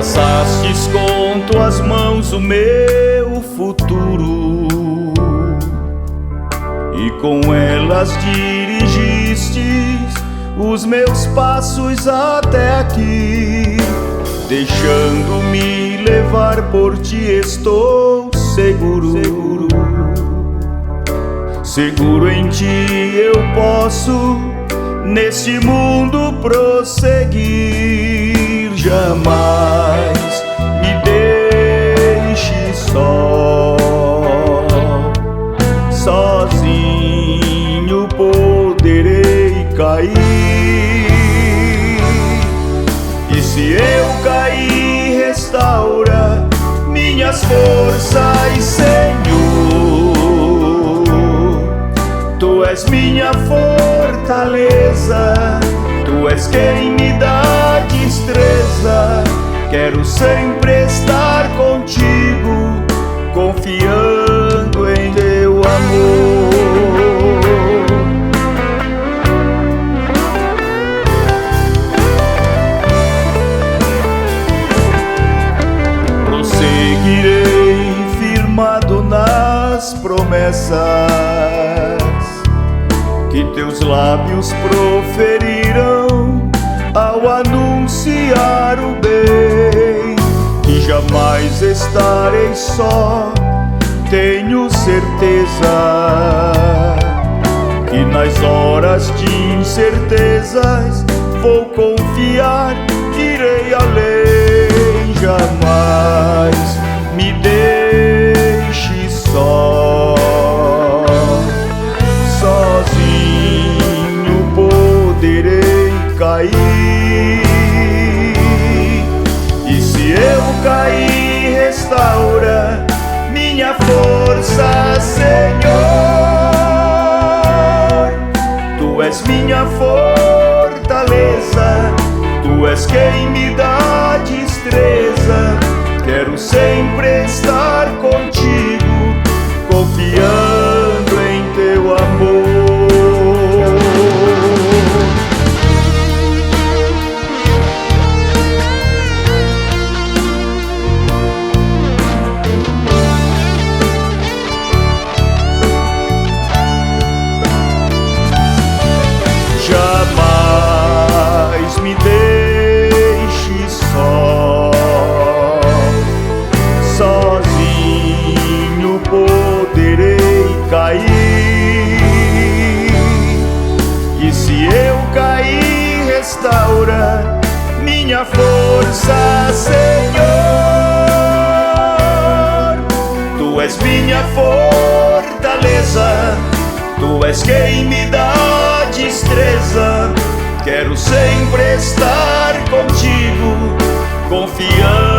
traçastes com tuas mãos o meu futuro, e com elas dirigistes os meus passos até aqui. Deixando-me levar por ti estou seguro, seguro em ti eu posso neste mundo prosseguir. Jamais me deixe só, sozinho poderei cair. E se eu cair, restaura minhas forças, Senhor. Tu és minha fortaleza, tu és quem me dá destreza. Quero sempre estar contigo, confiando em teu amor. Prosseguirei firmado nas promessas que teus lábios proferiram ao anunciar o bem. Que jamais estarei só, tenho certeza que nas horas de incertezas vou confiar, irei além. Jamais me deixe só, sozinho poderei cair. E se eu cair, restaura minha força, Senhor. Tu és minha fortaleza, tu és quem me dá destreza. Quero sempre estar contigo, confiando em teu amor. Jamais me deixe só, sozinho poderei cair. E se eu cair, restaura minha força, Senhor. Tu és minha fortaleza, tu és quem me dá destreza. Quero sempre estar contigo, confiando